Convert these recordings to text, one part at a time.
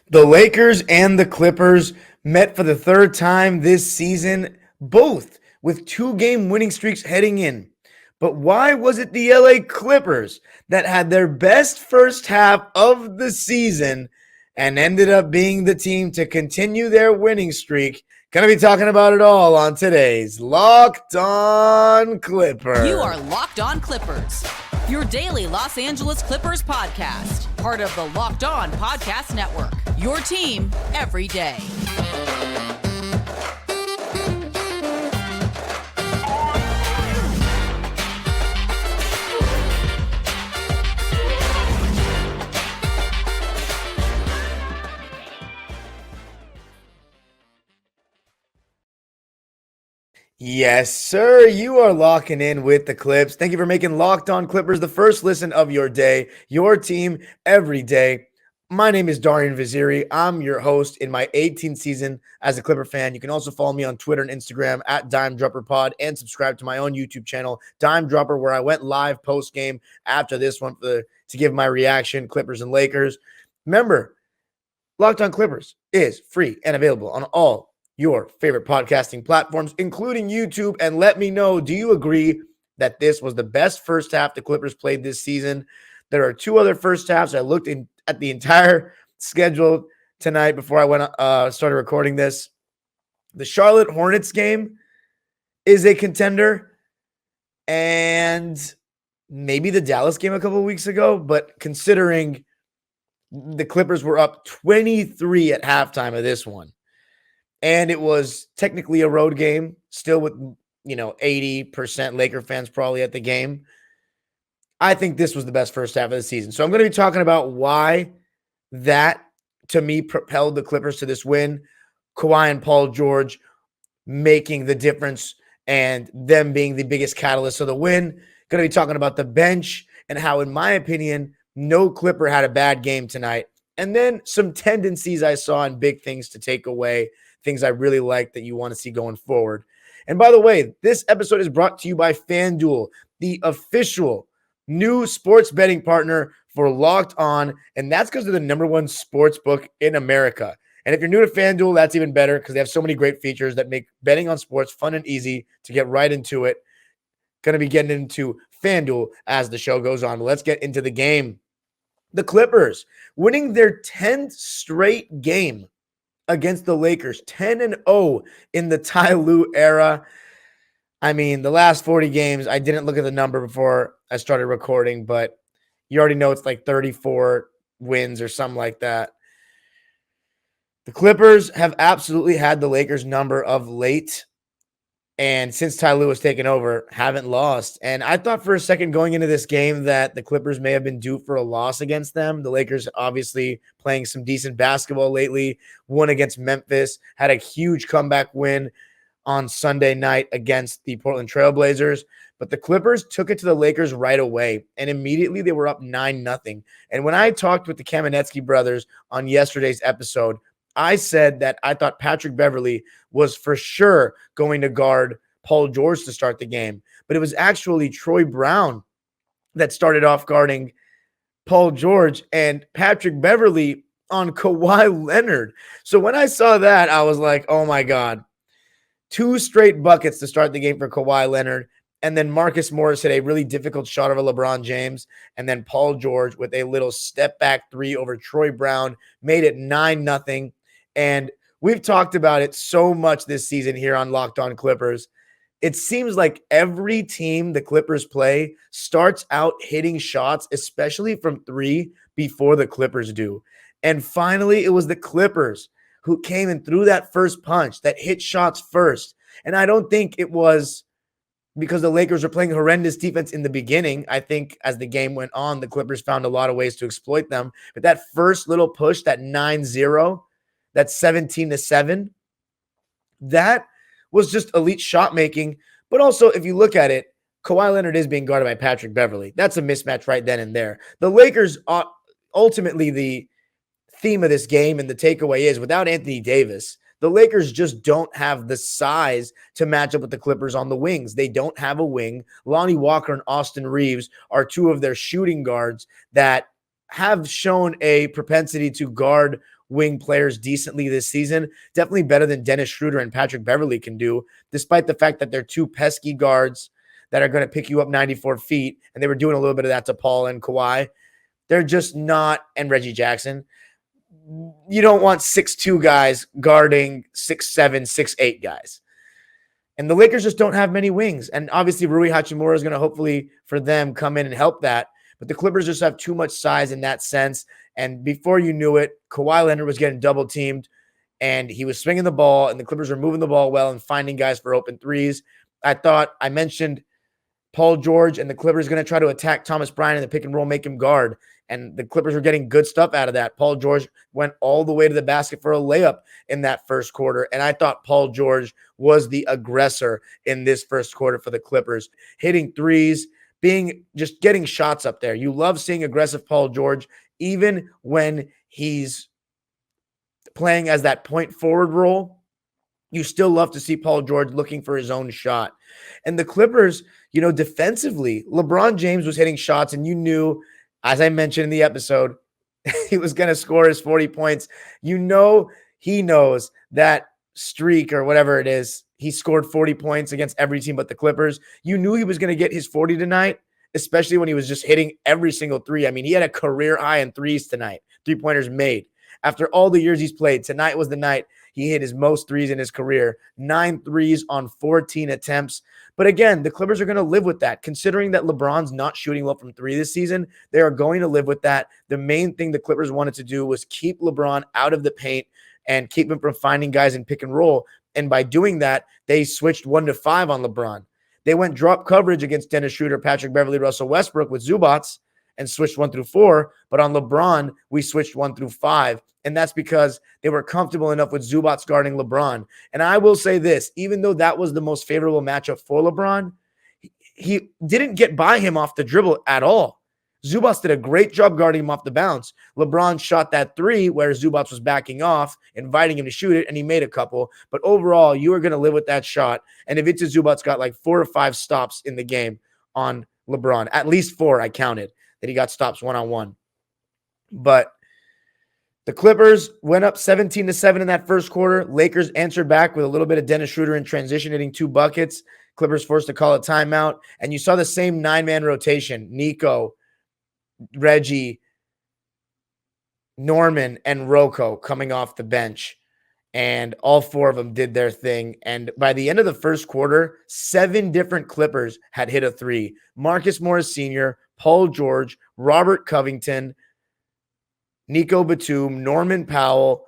The Lakers and the Clippers met for the third time this season, both with 2-game winning streaks heading in. But why was it the LA Clippers that had their best first half of the season and ended up being the team to continue their winning streak? Gonna be talking about it all on today's Locked On Clippers. You are Locked On Clippers, your daily Los Angeles Clippers podcast, part of the Locked On Podcast Network, your team every day. Yes, sir. You are locking in with the Clips. Thank you for making Locked On Clippers the first listen of your day, your team every day. My name is Darian Vaziri. I'm your host in my 18th season as a Clipper fan. You can also follow me on Twitter and Instagram at DimeDropperPod and subscribe to my own YouTube channel, Dime Dropper, where I went live post-game after this one to give my reaction, Clippers and Lakers. Remember, Locked On Clippers is free and available on all your favorite podcasting platforms, including YouTube. And let me know, do you agree that this was the best first half the Clippers played this season? There are two other first halves. I looked at the entire schedule tonight before I started recording this. The Charlotte Hornets game is a contender, and maybe the Dallas game a couple of weeks ago. But considering the Clippers were up 23 at halftime of this one, and it was technically a road game, still with, 80% Laker fans probably at the game, I think this was the best first half of the season. So I'm going to be talking about why that, to me, propelled the Clippers to this win. Kawhi and Paul George making the difference and them being the biggest catalyst of the win. Going to be talking about the bench and how, in my opinion, no Clipper had a bad game tonight. And then some tendencies I saw and big things to take away, things I really like that you want to see going forward. And by the way, this episode is brought to you by FanDuel, the official new sports betting partner for Locked On, and that's because they're the number one sports book in America. And if you're new to FanDuel, that's even better because they have so many great features that make betting on sports fun and easy to get right into it. Going to be getting into FanDuel as the show goes on. But let's get into the game. The Clippers winning their 10th straight game against the Lakers, 10-0 in the Ty Lue era. I mean, the last 40 games, I didn't look at the number before I started recording, but you already know it's like 34 wins or something like that. The Clippers have absolutely had the Lakers number of late, and since Ty Lue has taken over, haven't lost. And I thought for a second going into this game that the Clippers may have been due for a loss against them. The Lakers obviously playing some decent basketball lately, won against Memphis, had a huge comeback win on Sunday night against the Portland Trail Blazers. But the Clippers took it to the Lakers right away, and immediately they were up 9-0. And when I talked with the Kamenetsky brothers on yesterday's episode, I said that I thought Patrick Beverley was for sure going to guard Paul George to start the game. But it was actually Troy Brown that started off guarding Paul George and Patrick Beverley on Kawhi Leonard. So when I saw that, I was like, oh my God. 2 straight buckets to start the game for Kawhi Leonard. And then Marcus Morris hit a really difficult shot over LeBron James. And then Paul George with a little step back 3 over Troy Brown made it 9-0. And we've talked about it so much this season here on Locked On Clippers. It seems like every team the Clippers play starts out hitting shots, especially from 3, before the Clippers do. And finally, it was the Clippers who came and threw that first punch, that hit shots first. And I don't think it was because the Lakers were playing horrendous defense in the beginning. I think as the game went on, the Clippers found a lot of ways to exploit them. But that first little push, that 9-0, that 17-7, that was just elite shot making. But also, if you look at it, Kawhi Leonard is being guarded by Patrick Beverley. That's a mismatch right then and there. The Lakers, ultimately, the theme of this game and the takeaway is without Anthony Davis, the Lakers just don't have the size to match up with the Clippers on the wings. They don't have a wing. Lonnie Walker and Austin Reeves are 2 of their shooting guards that have shown a propensity to guard wing players decently this season. Definitely better than Dennis Schroeder and Patrick Beverley can do, despite the fact that they're two pesky guards that are going to pick you up 94 feet. And they were doing a little bit of that to Paul and Kawhi. They're just not, and Reggie Jackson. You don't want 6'2 guys guarding 6'7, 6'8 guys. And the Lakers just don't have many wings. And obviously, Rui Hachimura is going to hopefully, for them, come in and help that. But the Clippers just have too much size in that sense. And before you knew it, Kawhi Leonard was getting double teamed, and he was swinging the ball, and the Clippers were moving the ball well and finding guys for open threes. I mentioned Paul George and the Clippers going to try to attack Thomas Bryant in the pick and roll, make him guard. And the Clippers were getting good stuff out of that. Paul George went all the way to the basket for a layup in that first quarter. And I thought Paul George was the aggressor in this first quarter for the Clippers, hitting threes, just getting shots up there. You love seeing aggressive Paul George, even when he's playing as that point forward role. You still love to see Paul George looking for his own shot. And the Clippers, defensively, LeBron James was hitting shots, and you knew, as I mentioned in the episode, he was going to score his 40 points. He knows that streak or whatever it is. He scored 40 points against every team but the Clippers. You knew he was going to get his 40 tonight, especially when he was just hitting every single three. I mean, he had a career high in threes tonight, three-pointers made. After all the years he's played, tonight was the night he hit his most threes in his career, 9 threes on 14 attempts. But again, the Clippers are going to live with that. Considering that LeBron's not shooting well from three this season, they are going to live with that. The main thing the Clippers wanted to do was keep LeBron out of the paint and keep him from finding guys in pick and roll. And by doing that, they switched 1 to 5 on LeBron. They went drop coverage against Dennis Schroeder, Patrick Beverley, Russell Westbrook with Zubats and switched 1 through 4. But on LeBron, we switched 1 through 5. And that's because they were comfortable enough with Zubats guarding LeBron. And I will say this, even though that was the most favorable matchup for LeBron, he didn't get by him off the dribble at all. Zubats did a great job guarding him off the bounce. LeBron shot that 3 where Zubats was backing off, inviting him to shoot it, and he made a couple. But overall, you are going to live with that shot. And Ivica Zubats got like 4 or 5 stops in the game on LeBron. At least 4, I counted, that he got stops one-on-one. But the Clippers went up 17-7 in that first quarter. Lakers answered back with a little bit of Dennis Schroeder in transition, hitting 2 buckets. Clippers forced to call a timeout. And you saw the same 9-man rotation. Nico, Reggie, Norman, and Rocco coming off the bench. And all 4 of them did their thing. And by the end of the first quarter, 7 different Clippers had hit a 3. Marcus Morris Sr., Paul George, Robert Covington, Nico Batum, Norman Powell,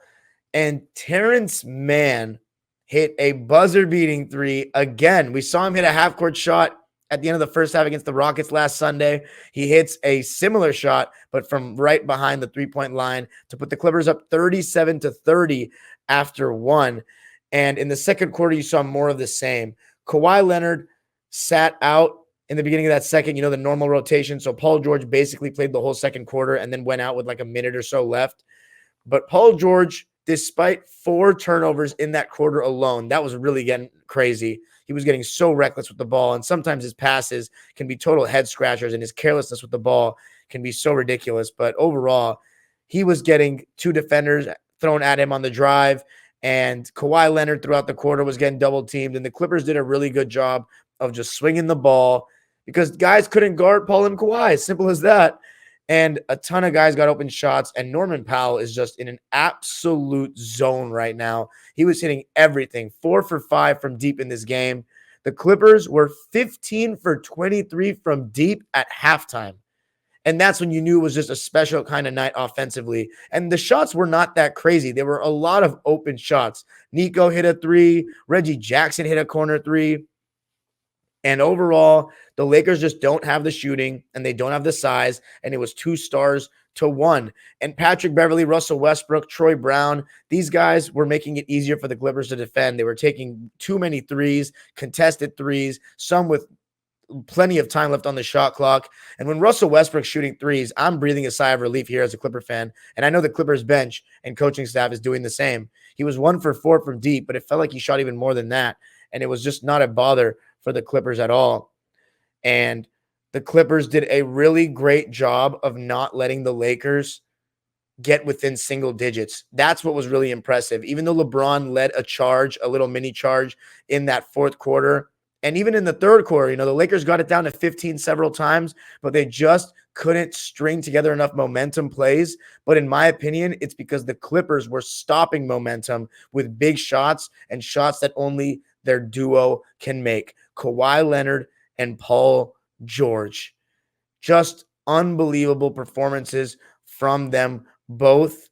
and Terrence Mann hit a buzzer-beating 3. Again, we saw him hit a half-court shot at the end of the first half against the Rockets last Sunday. He hits a similar shot, but from right behind the three-point line to put the Clippers up 37-30 after 1. And in the second quarter, you saw more of the same. Kawhi Leonard sat out in the beginning of that second, the normal rotation. So Paul George basically played the whole second quarter and then went out with like a minute or so left. But Paul George, despite 4 turnovers in that quarter alone, that was really getting crazy. He was getting so reckless with the ball, and sometimes his passes can be total head scratchers, and his carelessness with the ball can be so ridiculous. But overall, he was getting 2 defenders thrown at him on the drive, and Kawhi Leonard throughout the quarter was getting double teamed, and the Clippers did a really good job of just swinging the ball because guys couldn't guard Paul and Kawhi. As simple as that. And a ton of guys got open shots, and Norman Powell is just in an absolute zone right now. He was hitting everything, 4 for 5 from deep in this game. The Clippers were 15 for 23 from deep at halftime. And that's when you knew it was just a special kind of night offensively. And the shots were not that crazy. There were a lot of open shots. Nico hit a 3. Reggie Jackson hit a corner 3. And overall, the Lakers just don't have the shooting and they don't have the size. And it was 2-1. And Patrick Beverley, Russell Westbrook, Troy Brown, these guys were making it easier for the Clippers to defend. They were taking too many threes, contested threes, some with plenty of time left on the shot clock. And when Russell Westbrook's shooting threes, I'm breathing a sigh of relief here as a Clipper fan. And I know the Clippers bench and coaching staff is doing the same. He was 1 for 4 from deep, but it felt like he shot even more than that. And it was just not a bother for the Clippers at all. And the Clippers did a really great job of not letting the Lakers get within single digits. That's what was really impressive. Even though LeBron led a little mini charge in that fourth quarter, and even in the third quarter, the Lakers got it down to 15 several times, but they just couldn't string together enough momentum plays. But in my opinion, it's because the Clippers were stopping momentum with big shots and shots that only their duo can make. Kawhi Leonard and Paul George. Just unbelievable performances from them both.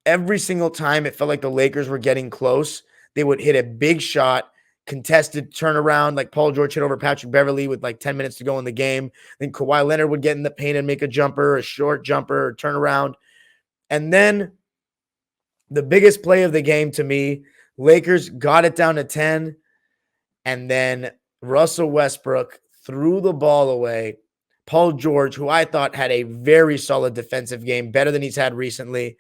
Every single time it felt like the Lakers were getting close, they would hit a big shot, contested turnaround, like Paul George hit over Patrick Beverley with like 10 minutes to go in the game. Then Kawhi Leonard would get in the paint and make a jumper, a short jumper, or turnaround. And then the biggest play of the game to me, Lakers got it down to 10, and then Russell Westbrook threw the ball away. Paul George, who I thought had a very solid defensive game, better than he's had recently,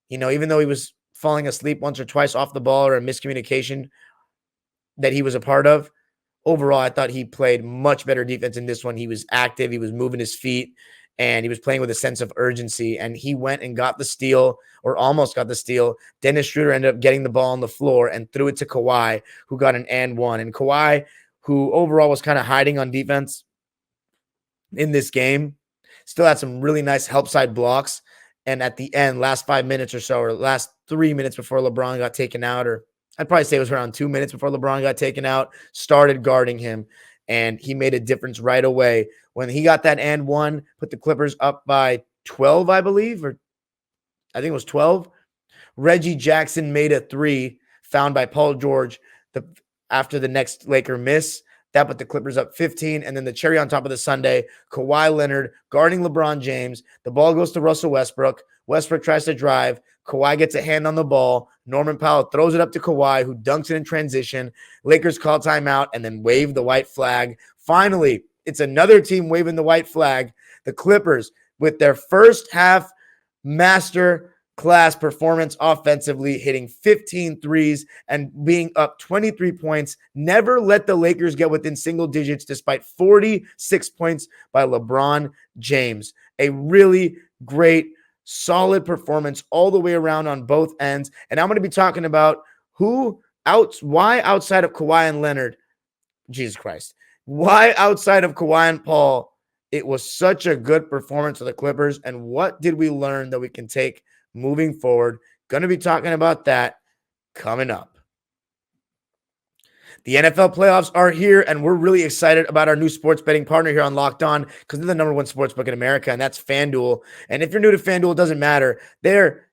even though he was falling asleep once or twice off the ball or a miscommunication that he was a part of, overall, I thought he played much better defense in this one. He was active, he was moving his feet, and he was playing with a sense of urgency, and he went and got the steal, or almost got the steal. Dennis Schroeder ended up getting the ball on the floor and threw it to Kawhi, who got an and one. And Kawhi, who overall was kind of hiding on defense in this game, still had some really nice help side blocks. And at the end, last 5 minutes or so, or last 3 minutes before LeBron got taken out, or I'd probably say it was around 2 minutes before LeBron got taken out, started guarding him. And he made a difference right away. When he got that and one, put the Clippers up by 12, I believe, or I think it was 12. Reggie Jackson made a three found by Paul George after the next Laker miss. That put the Clippers up 15. And then the cherry on top of the sundae, Kawhi Leonard guarding LeBron James. The ball goes to Russell Westbrook. Westbrook tries to drive. Kawhi gets a hand on the ball. Norman Powell throws it up to Kawhi, who dunks it in transition. Lakers call timeout and then wave the white flag. Finally, it's another team waving the white flag. The Clippers, with their first half master class performance offensively, hitting 15 threes and being up 23 points, never let the Lakers get within single digits despite 46 points by LeBron James. A really great, solid performance all the way around on both ends. And I'm going to be talking about why outside of Kawhi and Leonard, Jesus Christ, why outside of Kawhi and Paul, it was such a good performance for the Clippers, and what did we learn that we can take moving forward. Going to be talking about that coming up. The NFL playoffs are here, and we're really excited about our new sports betting partner here on Locked On because they're the number one sports book in America, and that's FanDuel. And if you're new to FanDuel, it doesn't matter. They're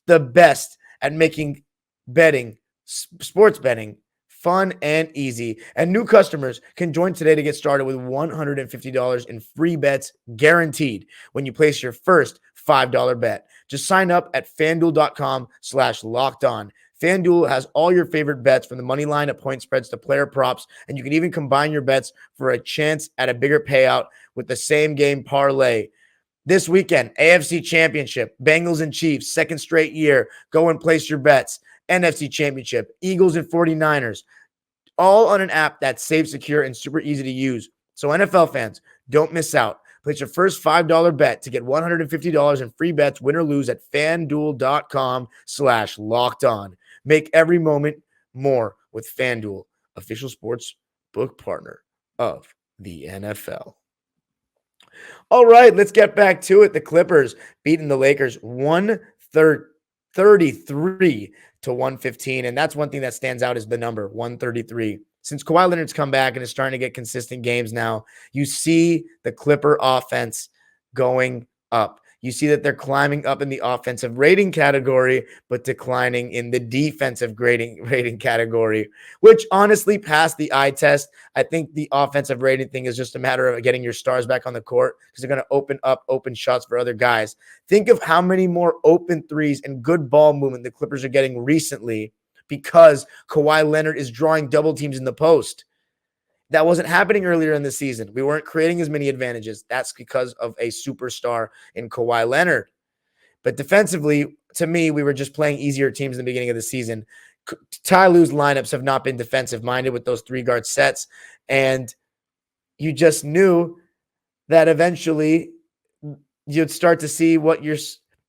the best at making betting, sports betting, fun and easy. And new customers can join today to get started with $150 in free bets guaranteed when you place your first $5 bet. Just sign up at FanDuel.com/lockedon. FanDuel has all your favorite bets from the money line to point spreads to player props, and you can even combine your bets for a chance at a bigger payout with the same game parlay. This weekend, AFC Championship, Bengals and Chiefs, second straight year. Go and place your bets. NFC Championship, Eagles and 49ers, all on an app that's safe, secure, and super easy to use. So NFL fans, don't miss out. Place your first $5 bet to get $150 in free bets, win or lose, at FanDuel.com/lockedon. Make every moment more with FanDuel, official sports book partner of the NFL. All right, let's get back to it. The Clippers beating the Lakers 133-115, and that's one thing that stands out is the number 133. Since Kawhi Leonard's come back and is starting to get consistent games now, you see the Clipper offense going up. You see that they're climbing up in the offensive rating category, but declining in the defensive rating category, which honestly passed the eye test. I think the offensive rating thing is just a matter of getting your stars back on the court because they're going to open up open shots for other guys. Think of how many more open threes and good ball movement the Clippers are getting recently because Kawhi Leonard is drawing double teams in the post. That wasn't happening earlier in the season. We weren't creating as many advantages. That's because of a superstar in Kawhi Leonard. But defensively, to me, we were just playing easier teams in the beginning of the season. Ty Lue's lineups have not been defensive-minded with those three-guard sets, and you just knew that eventually you'd start to see what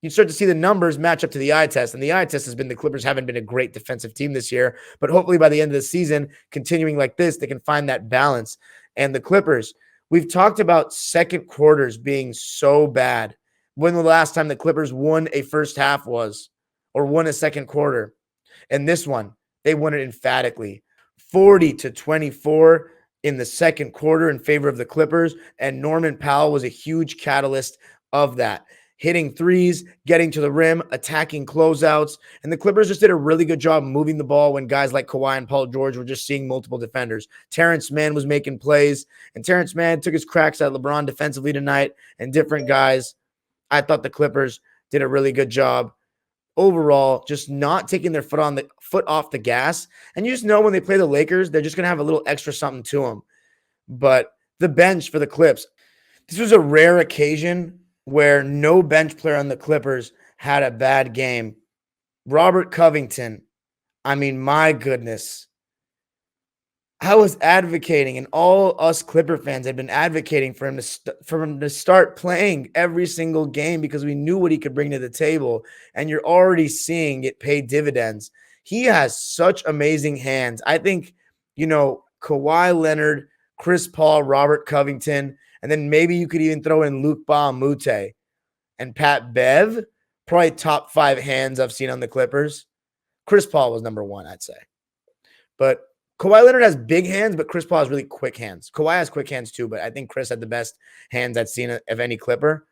you start to see the numbers match up to the eye test. And the eye test has been the Clippers haven't been a great defensive team this year. But hopefully by the end of the season, continuing like this, they can find that balance. And the Clippers, we've talked about second quarters being so bad. When the last time the Clippers won a first half was, or won a second quarter. And this one, they won it emphatically. 40-24 in the second quarter in favor of the Clippers. And Norman Powell was a huge catalyst of that. Hitting threes, getting to the rim, attacking closeouts. And the Clippers just did a really good job moving the ball when guys like Kawhi and Paul George were just seeing multiple defenders. Terrence Mann was making plays, and Terrence Mann took his cracks at LeBron defensively tonight and different guys. I thought the Clippers did a really good job overall, just not taking their foot off the gas. And you just know when they play the Lakers, they're just going to have a little extra something to them. But the bench for the Clips, this was a rare occasion where no bench player on the Clippers had a bad game. Robert Covington, I mean, my goodness. I was advocating, and all us Clipper fans had been advocating for him to start playing every single game because we knew what he could bring to the table, and you're already seeing it pay dividends. He has such amazing hands. I think, Kawhi Leonard, Chris Paul, Robert Covington, and then maybe you could even throw in Luke Baumute and Pat Bev, probably top 5 hands I've seen on the Clippers. Chris Paul was number 1, I'd say. But Kawhi Leonard has big hands, but Chris Paul has really quick hands. Kawhi has quick hands too, but I think Chris had the best hands I'd seen of any Clipper.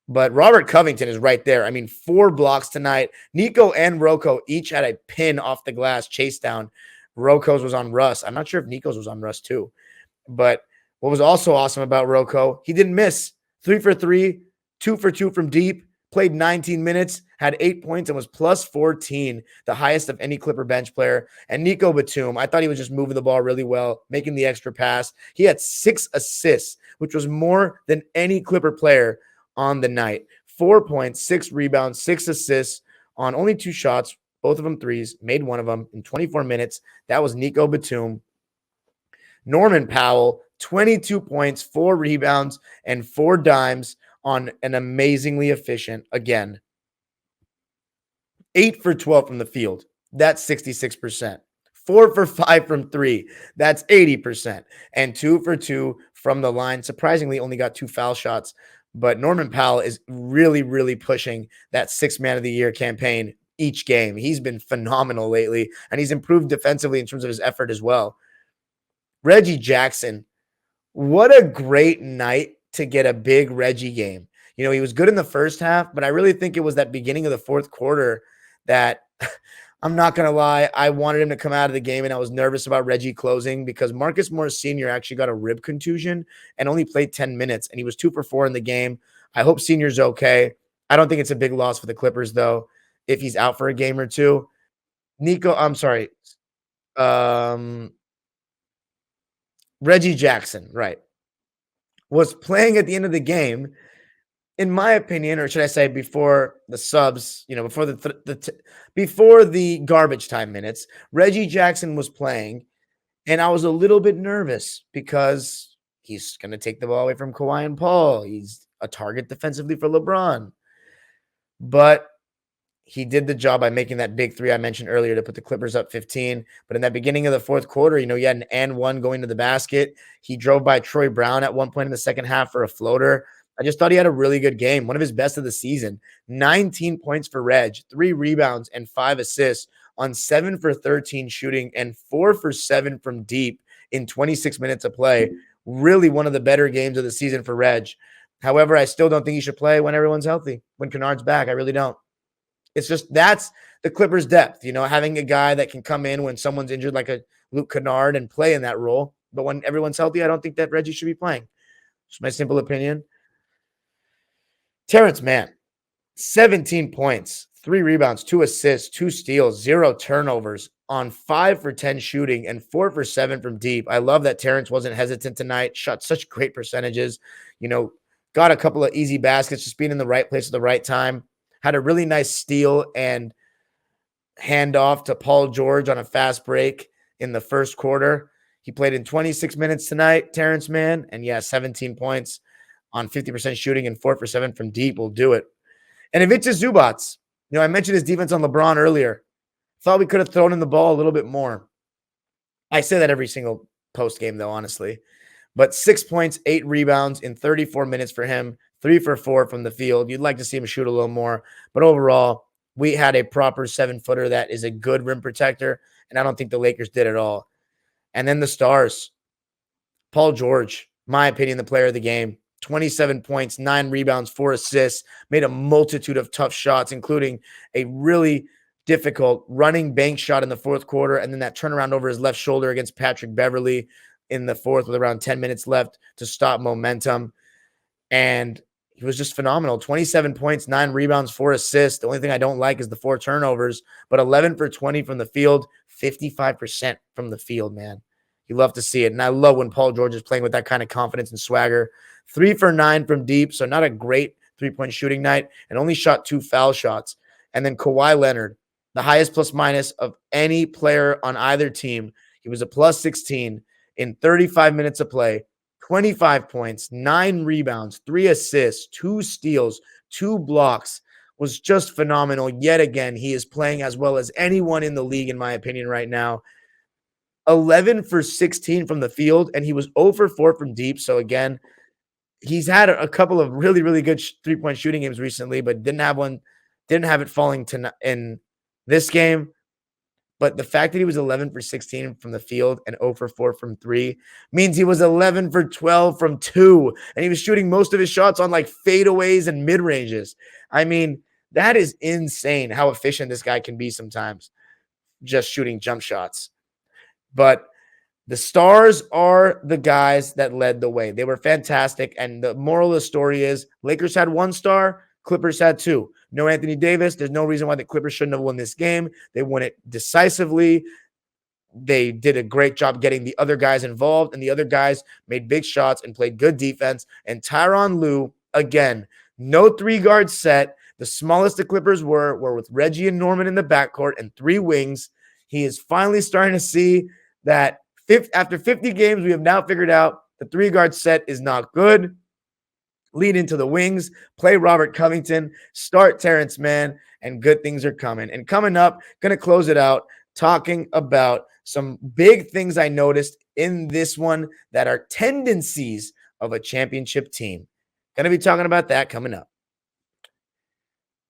But Robert Covington is right there. I mean, 4 blocks tonight. Nico and Rocco each had a pin off the glass chase down. Rocco's was on Russ. I'm not sure if Nico's was on Russ too. But what was also awesome about Rocco, he didn't miss. 3 for 3, 2 for 2 from deep. Played 19 minutes, had 8 points, and was plus 14, the highest of any Clipper bench player. And Nico Batum, I thought he was just moving the ball really well, making the extra pass. He had 6 assists, which was more than any Clipper player on the night. 4 points, 6 rebounds, 6 assists on only 2 shots, both of them threes, made one of them in 24 minutes. That was Nico Batum. Norman Powell, 22 points, 4 rebounds, and 4 dimes on an amazingly efficient, again, 8 for 12 from the field. That's 66%. 4 for 5 from 3. That's 80%. And 2 for 2 from the line. Surprisingly, only got 2 foul shots. But Norman Powell is really, really pushing that 6th Man of the Year campaign each game. He's been phenomenal lately, and he's improved defensively in terms of his effort as well. Reggie Jackson, what a great night to get a big Reggie game. He was good in the first half, but I really think it was that beginning of the fourth quarter that I'm not going to lie, I wanted him to come out of the game, and I was nervous about Reggie closing because Marcus Morris Sr. actually got a rib contusion and only played 10 minutes, and he was 2 for 4 in the game. I hope Senior's okay. I don't think it's a big loss for the Clippers, though, if he's out for a game or two. Reggie Jackson, right, was playing at the end of the game, in my opinion, or should I say before the subs, before the garbage time minutes, Reggie Jackson was playing, and I was a little bit nervous because he's going to take the ball away from Kawhi and Paul. He's a target defensively for LeBron. But he did the job by making that big 3 I mentioned earlier to put the Clippers up 15. But in that beginning of the fourth quarter, he had an and one going to the basket. He drove by Troy Brown at one point in the second half for a floater. I just thought he had a really good game, one of his best of the season. 19 points for Reg, 3 rebounds and 5 assists on 7 for 13 shooting and 4 for 7 from deep in 26 minutes of play. Really one of the better games of the season for Reg. However, I still don't think he should play when everyone's healthy, when Kennard's back. I really don't. It's just that's the Clippers' depth, having a guy that can come in when someone's injured like a Luke Kennard and play in that role. But when everyone's healthy, I don't think that Reggie should be playing. It's my simple opinion. Terrence Mann, 17 points, 3 rebounds, 2 assists, 2 steals, 0 turnovers on 5 for 10 shooting and 4 for 7 from deep. I love that Terrence wasn't hesitant tonight, shot such great percentages, got a couple of easy baskets, just being in the right place at the right time. Had a really nice steal and handoff to Paul George on a fast break in the first quarter. He played in 26 minutes tonight, Terrence Mann, and 17 points on 50% shooting and 4 for 7 from deep will do it. And Ivica Zubats, I mentioned his defense on LeBron earlier. Thought we could have thrown in the ball a little bit more. I say that every single post game, though, honestly. But 6 points, 8 rebounds in 34 minutes for him, 3 for 4 from the field. You'd like to see him shoot a little more. But overall, we had a proper 7-footer that is a good rim protector, and I don't think the Lakers did at all. And then the stars. Paul George, my opinion, the player of the game. 27 points, 9 rebounds, 4 assists, made a multitude of tough shots, including a really difficult running bank shot in the fourth quarter, and then that turnaround over his left shoulder against Patrick Beverley in the fourth with around 10 minutes left to stop momentum. And he was just phenomenal. 27 points, 9 rebounds, 4 assists. The only thing I don't like is the 4 turnovers, but 11 for 20 from the field, 55% from the field, man. You love to see it. And I love when Paul George is playing with that kind of confidence and swagger. 3 for 9 from deep, so not a great three-point shooting night, and only shot 2 foul shots. And then Kawhi Leonard, the highest plus-minus of any player on either team. He was a plus 16 in 35 minutes of play, 25 points, 9 rebounds, 3 assists, 2 steals, 2 blocks. Was just phenomenal. Yet again, he is playing as well as anyone in the league, in my opinion, right now. 11 for 16 from the field, and he was 0 for 4 from deep. So again, he's had a couple of really, really good three-point shooting games recently, but didn't have it falling in this game. But the fact that he was 11 for 16 from the field and 0 for 4 from 3 means he was 11 for 12 from 2, and he was shooting most of his shots on like fadeaways and mid-ranges. I mean, that is insane how efficient this guy can be sometimes, just shooting jump shots. But the stars are the guys that led the way. They were fantastic. And the moral of the story is Lakers had 1 star, Clippers had 2. No Anthony Davis. There's no reason why the Clippers shouldn't have won this game. They won it decisively. They did a great job getting the other guys involved, and the other guys made big shots and played good defense. And Tyronn Lue, again, no 3-guard set. The smallest the Clippers were with Reggie and Norman in the backcourt and 3 wings. He is finally starting to see that after 50 games, we have now figured out the 3-guard set is not good. Lead into the wings, play Robert Covington, start Terrence Mann, and good things are coming. And coming up, going to close it out talking about some big things I noticed in this one that are tendencies of a championship team. Going to be talking about that coming up.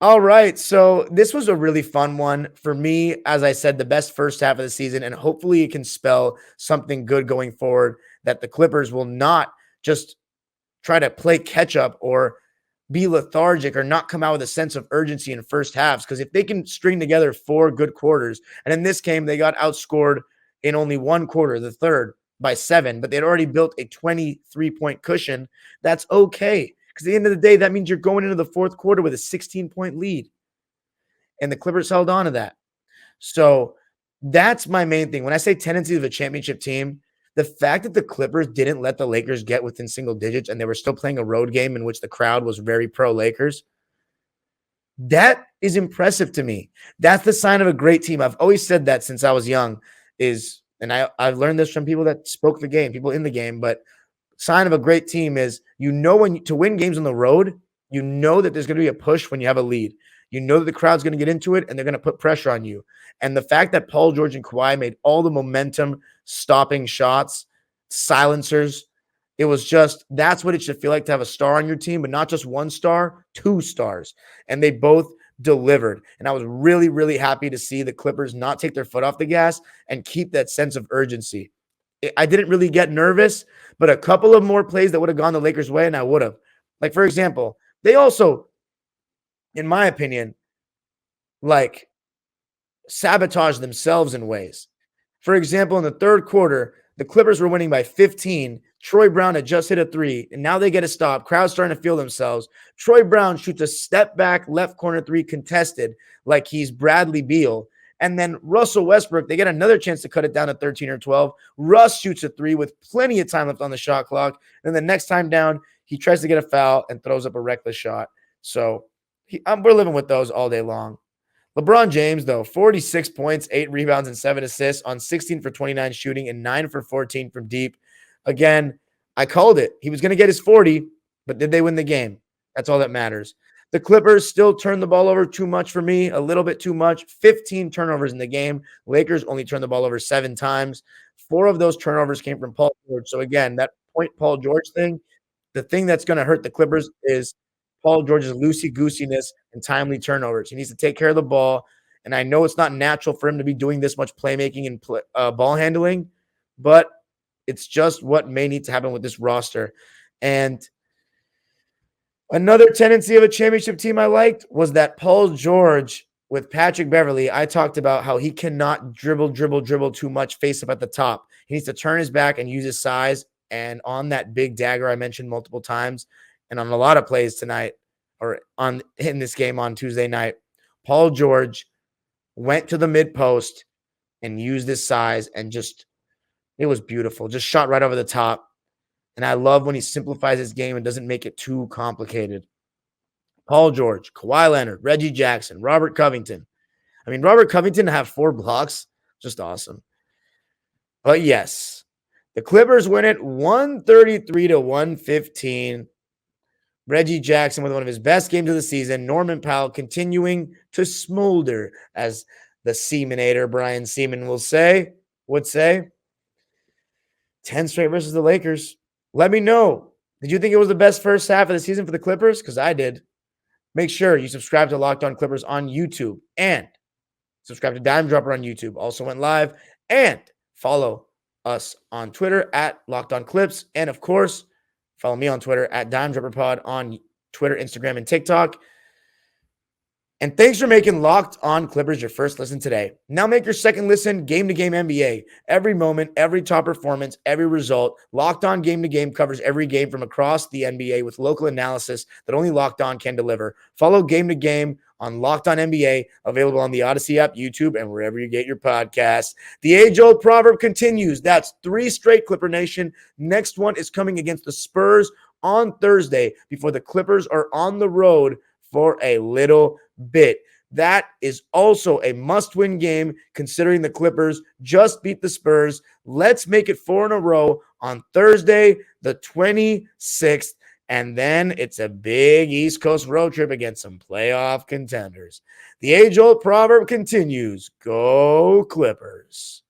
All right, so this was a really fun one for me. As I said, the best first half of the season, and hopefully it can spell something good going forward, that the Clippers will not just try to play catch up or be lethargic or not come out with a sense of urgency in first halves. Because if they can string together 4 good quarters, and in this game they got outscored in only 1 quarter, the third, by 7, but they'd already built a 23-point cushion, that's okay. Because at the end of the day, that means you're going into the fourth quarter with a 16-point lead. And the Clippers held on to that. So that's my main thing. When I say tendencies of a championship team, the fact that the Clippers didn't let the Lakers get within single digits and they were still playing a road game in which the crowd was very pro-Lakers, that is impressive to me. That's the sign of a great team. I've always said that since I was young, and I've learned this from people that spoke the game, people in the game, but sign of a great team is, when to win games on the road, you know that there's going to be a push when you have a lead. You know that the crowd's going to get into it and they're going to put pressure on you. And the fact that Paul George and Kawhi made all the momentum stopping shots, silencers, that's what it should feel like to have a star on your team, but not just 1 star, 2 stars. And they both delivered. And I was really, really happy to see the Clippers not take their foot off the gas and keep that sense of urgency. I didn't really get nervous, but a couple of more plays that would have gone the Lakers' way, and I would have. Like, for example, they also, in my opinion, sabotage themselves in ways. For example, in the third quarter, the Clippers were winning by 15. Troy Brown had just hit a 3, and now they get a stop. Crowd's starting to feel themselves. Troy Brown shoots a step-back left corner 3 contested like he's Bradley Beal. And then Russell Westbrook, they get another chance to cut it down to 13 or 12. Russ shoots a 3 with plenty of time left on the shot clock. And the next time down, he tries to get a foul and throws up a reckless shot. So we're living with those all day long. LeBron James, though, 46 points, 8 rebounds, and 7 assists on 16 for 29 shooting and 9 for 14 from deep. Again, I called it. He was going to get his 40, but did they win the game? That's all that matters. The Clippers still turn the ball over too much for me, a little bit too much. 15 turnovers in the game. Lakers only turned the ball over 7 times. 4 of those turnovers came from Paul George. So again, that point Paul George thing, the thing that's going to hurt the Clippers is Paul George's loosey-goosiness and timely turnovers. He needs to take care of the ball. And I know it's not natural for him to be doing this much playmaking and ball handling, but it's just what may need to happen with this roster. And another tendency of a championship team I liked was that Paul George with Patrick Beverley, I talked about how he cannot dribble too much face up at the top. He needs to turn his back and use his size. And on that big dagger I mentioned multiple times, and on a lot of plays tonight or in this game on Tuesday night, Paul George went to the mid post and used his size and just, it was beautiful. Just shot right over the top. And I love when he simplifies his game and doesn't make it too complicated. Paul George, Kawhi Leonard, Reggie Jackson, Robert Covington. I mean, Robert Covington to have 4 blocks, just awesome. But yes, the Clippers win it 133-115. Reggie Jackson with one of his best games of the season. Norman Powell continuing to smolder, as the Seaminator Brian Seaman would say. 10 straight versus the Lakers. Let me know. Did you think it was the best first half of the season for the Clippers? Because I did. Make sure you subscribe to Locked On Clippers on YouTube and subscribe to Dime Dropper on YouTube. Also went live. And follow us on Twitter at Locked On Clips. And of course, follow me on Twitter at Dime Dropper Pod on Twitter, Instagram, and TikTok. And thanks for making Locked On Clippers your first listen today. Now make your second listen game-to-game NBA. Every moment, every top performance, every result. Locked On Game-to-Game covers every game from across the NBA with local analysis that only Locked On can deliver. Follow Game-to-Game on Locked On NBA, available on the Odyssey app, YouTube, and wherever you get your podcasts. The age-old proverb continues. That's 3 straight, Clipper Nation. Next one is coming against the Spurs on Thursday before the Clippers are on the road for a little bit. That is also a must-win game considering the Clippers just beat the Spurs. Let's make it 4 in a row on Thursday, the 26th, and then it's a big East Coast road trip against some playoff contenders. The age-old proverb continues. Go Clippers.